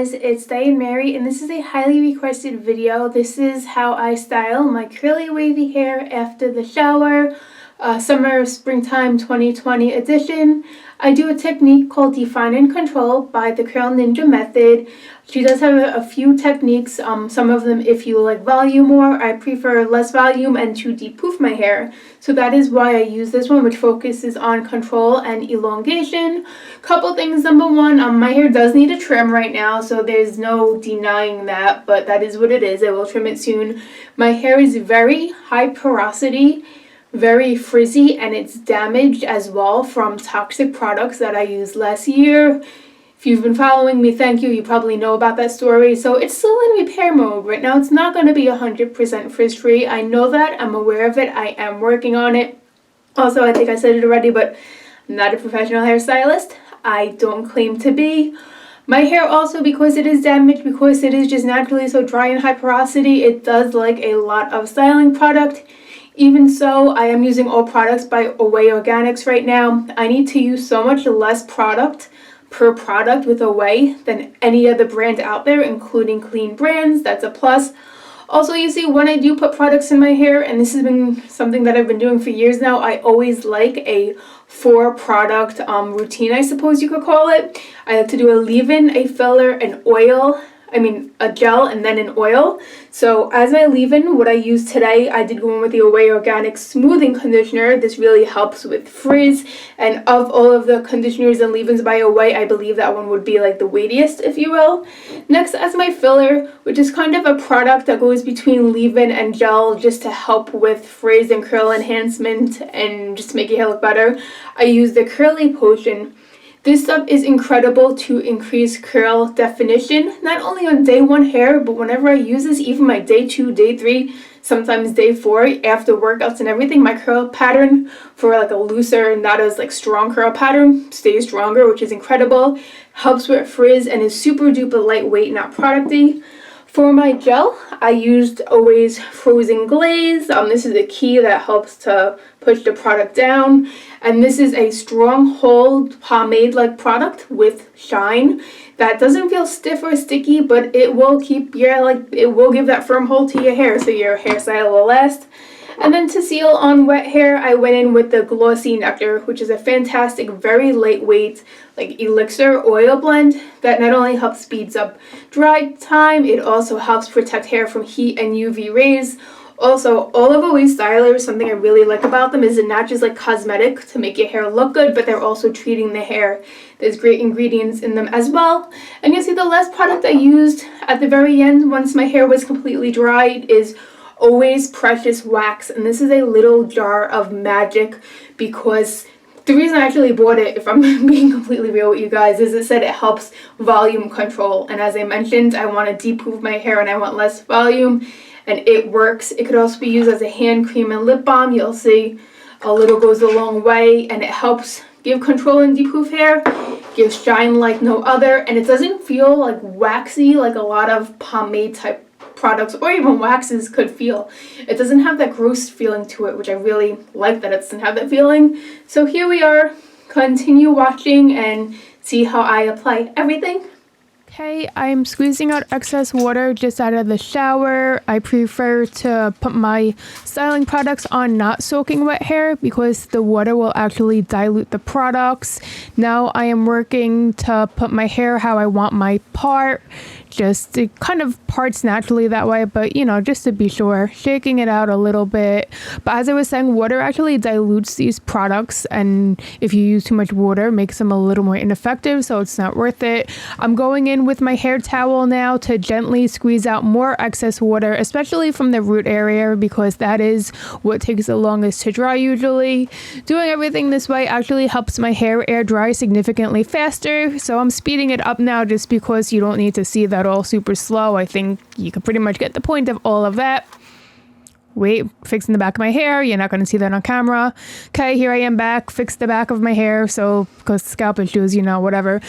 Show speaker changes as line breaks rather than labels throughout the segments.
guys, it's Diane Mary, and this is a highly requested video. This is how I style my curly wavy hair after the shower, summer springtime 2020 edition. I do a technique called Define and Control by the Curl Ninja method. She does have a few techniques, some of them if you like volume more. I prefer less volume and to depuff my hair. So that is why I use this one, which focuses on control and elongation. Couple things. Number one, my hair does need a trim right now, so there's no denying that, but that is what it is. I will trim it soon. My hair is very high porosity, very frizzy, and it's damaged as well from toxic products that I used last year. If you've been following me, thank you. You probably know about that story. So it's still in repair mode. Right now, it's not going to be 100% frizz-free. I know that. I'm aware of it. I am working on it. Also, I think I said it already, but I'm not a professional hairstylist. I don't claim to be. My hair also, because it is damaged, because it is just naturally so dry and high porosity, it does like a lot of styling product. Even so, I am using all products by Oway Organics right now. I need to use so much less product per product with Oway than any other brand out there, including clean brands. That's a plus. Also, you see, when I do put products in my hair, and this has been something that I've been doing for years now, I always like a 4-product routine, I suppose you could call it. I like to do a leave-in, a filler, an oil, a gel, and then an oil. So as my leave-in, what I use today, I did go in with the Oway Organics Smoothing Conditioner. This really helps with frizz, and of all of the conditioners and leave-ins by Oway, I believe that one would be like the weightiest, if you will. Next, as my filler, which is kind of a product that goes between leave-in and gel just to help with frizz and curl enhancement and just make your hair look better, I use the Curly Potion. This stuff is incredible to increase curl definition, not only on day 1 hair, but whenever I use this, even my day 2, day 3, sometimes day 4, after workouts and everything, my curl pattern for like a looser, not as like strong curl pattern stays stronger, which is incredible. Helps with frizz and is super duper lightweight, not producty. For my gel, I used Oway's Frozen Glaze. This is a key that helps to push the product down. And this is a strong hold pomade-like product with shine that doesn't feel stiff or sticky, but it will keep it will give that firm hold to your hair so your hairstyle will last. And then to seal on wet hair, I went in with the Glossy Nectar, which is a fantastic, very lightweight, like elixir oil blend that not only helps speeds up dry time, it also helps protect hair from heat and UV rays. Also, all of Oway's stylers, something I really like about them is they're not just like cosmetic to make your hair look good, but they're also treating the hair. There's great ingredients in them as well. And you'll see the last product I used at the very end, once my hair was completely dried, is Oway Precious Wax, and this is a little jar of magic because the reason I actually bought it, if I'm being completely real with you guys, is it said it helps volume control, and as I mentioned, I want to depuff my hair and I want less volume, and it works. It could also be used as a hand cream and lip balm. You'll see a little goes a long way, and it helps give control and depuff hair, gives shine like no other, and it doesn't feel like waxy like a lot of pomade type products or even waxes could feel. It doesn't have that gross feeling to it, which I really like that it doesn't have that feeling. So here we are. Continue watching and see how I apply everything. Okay, I'm squeezing out excess water just out of the shower. I prefer to put my styling products on not soaking wet hair because the water will actually dilute the products. Now I am working to put my hair how I want my part. Just it kind of parts naturally that way, but just to be sure, shaking it out a little bit. But as I was saying, water actually dilutes these products, and if you use too much water, it makes them a little more ineffective, so it's not worth it. I'm going in with my hair towel now to gently squeeze out more excess water, especially from the root area, because that is what takes the longest to dry usually. Doing everything this way actually helps my hair air dry significantly faster, so I'm speeding it up now just because you don't need to see that all super slow. I think you can pretty much get the point of all of that. wait, fixing the back of my hair. You're not going to see that on camera. Okay, here I am back, fix the back of my hair. So, because scalp issues, you know, whatever.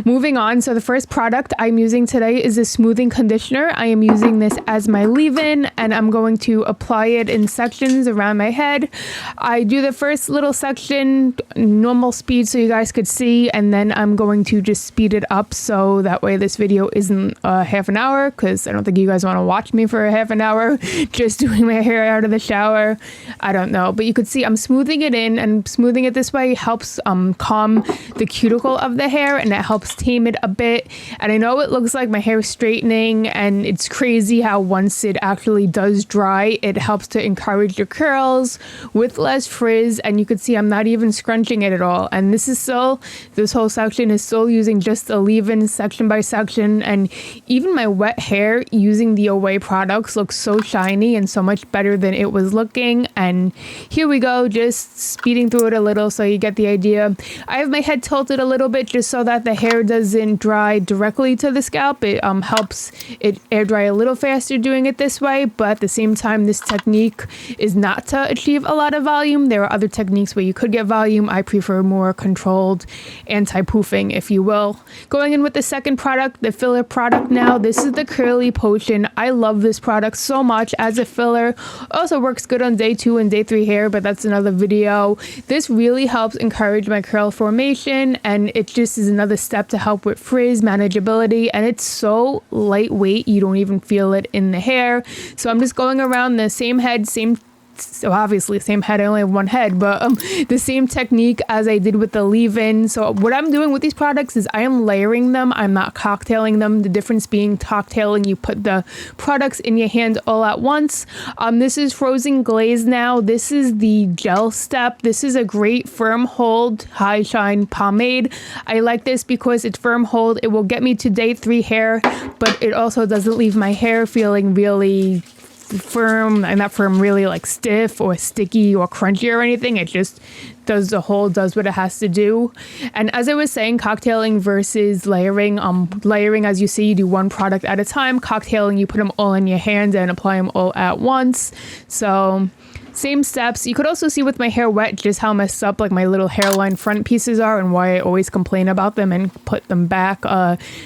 Moving on. So the first product I'm using today is a smoothing conditioner. I am using this as my leave-in, and I'm going to apply it in sections around my head. I do the first little section normal speed so you guys could see, and then I'm going to just speed it up so that way this video isn't half an hour, because I don't think you guys want to watch me for a half an hour just doing my hair out of the shower. I don't know, but you could see I'm smoothing it in, and smoothing it this way helps calm the cuticle of the hair, and it helps tame it a bit. And I know it looks like my hair is straightening, and it's crazy how once it actually does dry, it helps to encourage your curls with less frizz. And you could see I'm not even scrunching it at all, and this whole section is still using just a leave-in section by section. And even my wet hair using the Oway products looks so shiny and so much better than it was looking. And here we go, just speeding through it a little so you get the idea. I have my head tilted a little bit just so that the hair doesn't dry directly to the scalp. It helps it air dry a little faster doing it this way, but at the same time, this technique is not to achieve a lot of volume. There are other techniques where you could get volume. I prefer more controlled anti-poofing, if you will. Going in with the second product, the filler product now. This is the Curly Potion. I love this product so much as a filler. Also works good on day 2 and day 3 hair, but that's another video. This really helps encourage my curl formation, and it just is another step to help with frizz manageability, and it's so lightweight you don't even feel it in the hair. So I'm just going around the same head, so obviously same head, I only have one head, but the same technique as I did with the leave-in. So what I'm doing with these products is I am layering them. I'm not cocktailing them. The difference being cocktailing, you put the products in your hand all at once. This is Frozen Glaze now. This is the gel step. This is a great firm hold high shine pomade. I like this because it's firm hold. It will get me to day 3 hair, but it also doesn't leave my hair feeling really firm, and not firm, really like stiff or sticky or crunchy or anything. It just does what it has to do. And as I was saying, cocktailing versus layering. Layering, as you see, you do one product at a time. Cocktailing, you put them all in your hand and apply them all at once. So same steps. You could also see with my hair wet just how messed up like my little hairline front pieces are, and why I always complain about them and put them back.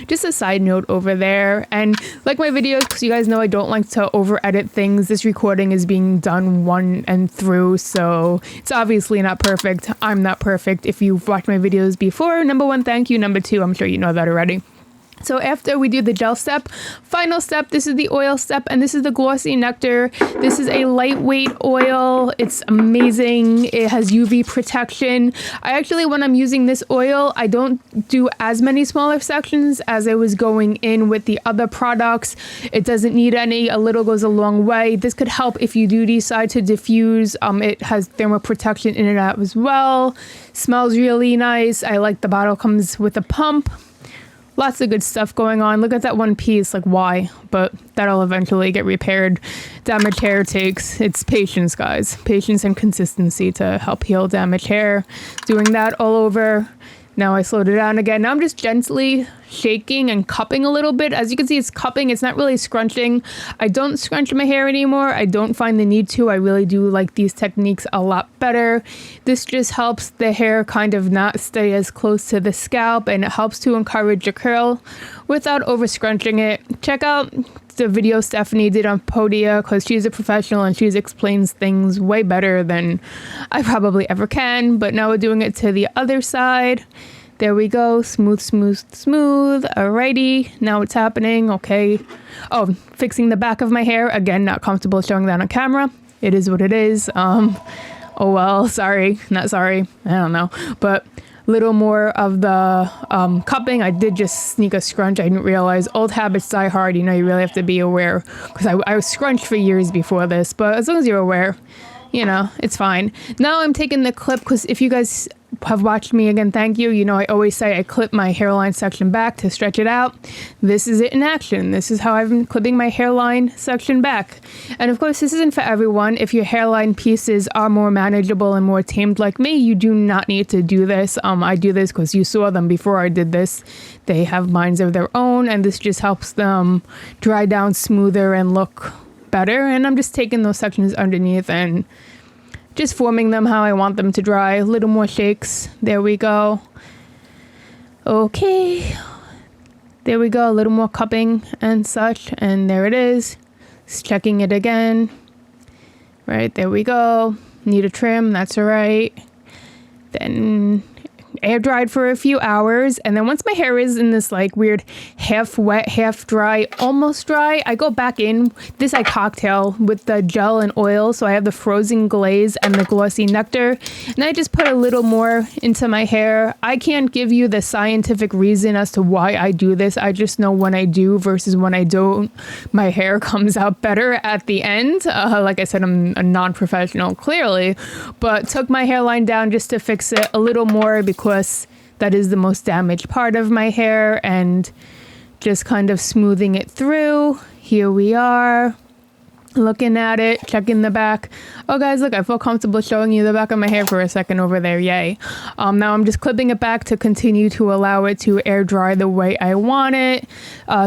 Just a side note over there. And like my videos, because you guys know I don't like to over edit things, this recording is being done one and through, so it's obviously not perfect. I'm not perfect. If you've watched my videos before, number 1, thank you. Number 2, I'm sure you know that already. So after we do the gel step, final step, this is the oil step, and this is the Glossy Nectar. This is a lightweight oil. It's amazing. It has UV protection. I actually, when I'm using this oil, I don't do as many smaller sections as I was going in with the other products. It doesn't need any. A little goes a long way. This could help if you do decide to diffuse. It has thermal protection in it as well. Smells really nice. I like the bottle comes with a pump. Lots of good stuff going on. Look at that one piece, like why? But that'll eventually get repaired. Damaged hair it's patience, guys. Patience and consistency to help heal damaged hair. Doing that all over. Now I slowed it down again. Now I'm just gently shaking and cupping a little bit. As you can see, it's cupping. It's not really scrunching. I don't scrunch my hair anymore. I don't find the need to. I really do like these techniques a lot better. This just helps the hair kind of not stay as close to the scalp, and it helps to encourage a curl without over scrunching it. Check out the video Stephanie did on Podia, because she's a professional and she explains things way better than I probably ever can. But now we're doing it to the other side. There we go. Smooth, smooth, smooth. Alrighty. Now it's happening. Okay. Oh, fixing the back of my hair. Again, not comfortable showing that on camera. It is what it is. Oh well, sorry. Not sorry. I don't know. But little more of the cupping. I did just sneak a scrunch. I didn't realize. Old habits die hard. You know, you really have to be aware. Because I was scrunched for years before this. But as long as you're aware, you know, it's fine. Now I'm taking the clip, because if you guys have watched me, again, thank you. You know, I always say I clip my hairline section back to stretch it out. This is it in action. This is how I've been clipping my hairline section back. And of course, this isn't for everyone. If your hairline pieces are more manageable and more tamed like me, you do not need to do this. I do this because you saw them before I did this. They have minds of their own, and this just helps them dry down smoother and look better. And I'm just taking those sections underneath and just forming them how I want them to dry. A little more shakes. There we go. Okay. There we go. A little more cupping and such. And there it is. Just checking it again. Right, there we go. Need a trim. That's all right. Then air dried for a few hours, and then once my hair is in this like weird half wet, half dry, almost dry, I go back in. This I cocktail with the gel and oil, so I have the frozen glaze and the glossy nectar, and I just put a little more into my hair. I can't give you the scientific reason as to why I do this. I just know when I do versus when I don't, my hair comes out better at the end. Like I said, I'm a non-professional clearly, but took my hairline down just to fix it a little more because that is the most damaged part of my hair, and just kind of smoothing it through. Here we are. Looking at it, checking the back. Oh guys, look, I feel comfortable showing you the back of my hair for a second over there, yay. Now I'm just clipping it back to continue to allow it to air dry the way I want it.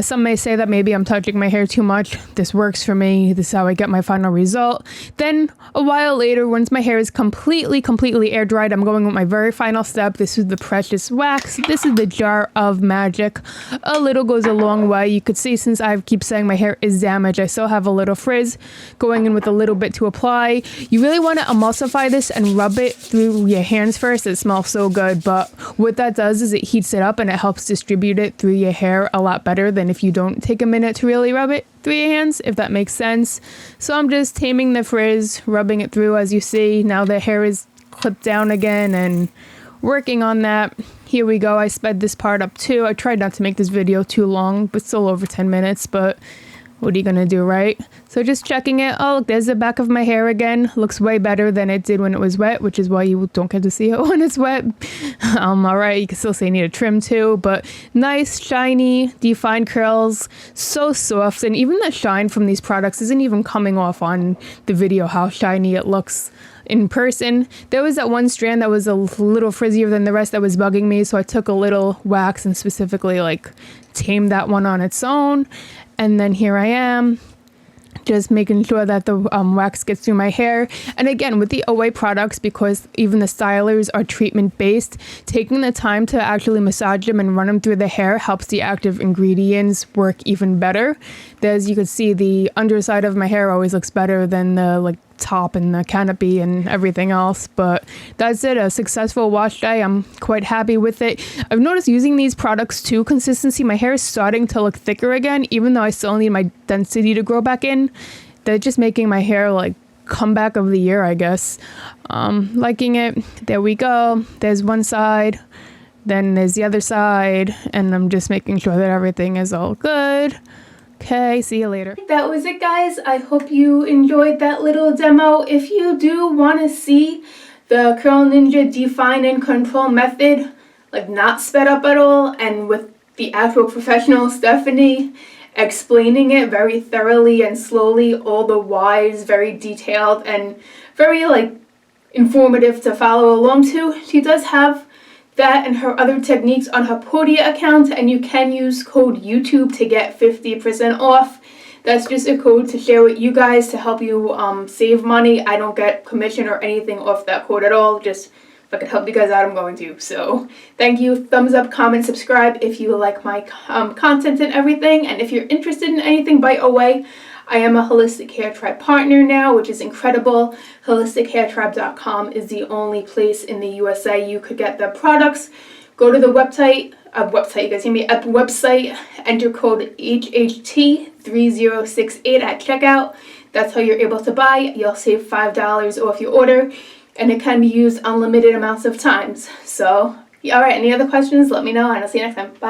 Some may say that maybe I'm touching my hair too much. This works for me. This is how I get my final result. Then a while later, once my hair is completely air dried, I'm going with my very final step. This is the Precious Wax. This is the Jar of Magic. A little goes a long way. You could see, since I keep saying my hair is damaged, I still have a little frizz. Going in with a little bit to apply. You really want to emulsify this and rub it through your hands first. It smells so good, but what that does is it heats it up and it helps distribute it through your hair a lot better than if you don't take a minute to really rub it through your hands, if that makes sense. So I'm just taming the frizz, rubbing it through. As you see, now the hair is clipped down again and working on that. Here we go. I sped this part up too. I tried not to make this video too long, but still over 10 minutes, but what are you gonna do, right? So just checking it. Oh, look, there's the back of my hair again. Looks way better than it did when it was wet, which is why you don't get to see it when it's wet. All right, you can still say you need a trim too, but nice, shiny, defined curls. So soft, and even the shine from these products isn't even coming off on the video, how shiny it looks in person. There was that one strand that was a little frizzier than the rest that was bugging me, so I took a little wax and specifically like tamed that one on its own. And then here I am, just making sure that the wax gets through my hair. And again, with the Oway products, because even the stylers are treatment based, taking the time to actually massage them and run them through the hair helps the active ingredients work even better. As you can see, the underside of my hair always looks better than the like top and the canopy and everything else. But that's it, a successful wash day. I'm quite happy with it. I've noticed using these products too, consistency, my hair is starting to look thicker again, even though I still need my density to grow back in. They're just making my hair like comeback of the year, I guess. Liking it. There we go. There's one side, then there's the other side, and I'm just making sure that everything is all good. Okay, see you later. That was it, guys. I hope you enjoyed that little demo. If you do want to see the Curl Ninja Define and Control method, like not sped up at all, and with the actual professional Stephanie explaining it very thoroughly and slowly, all the whys, very detailed and very like informative to follow along to. She does have that and her other techniques on her Podia account, and you can use code YouTube to get 50% off. That's just a code to share with you guys to help you save money. I don't get commission or anything off that code at all. Just if I could help you guys out, I'm going to. So thank you. Thumbs up, comment, subscribe if you like my content and everything. And if you're interested in anything by Oway, I am a Holistic Hair Tribe partner now, which is incredible. HolisticHairTribe.com is the only place in the USA you could get the products. Go to the website, you guys hear me, at the website, enter code HHT3068 at checkout. That's how you're able to buy. You'll save $5 off your order, and it can be used unlimited amounts of times. So, alright, any other questions, let me know, and I'll see you next time. Bye.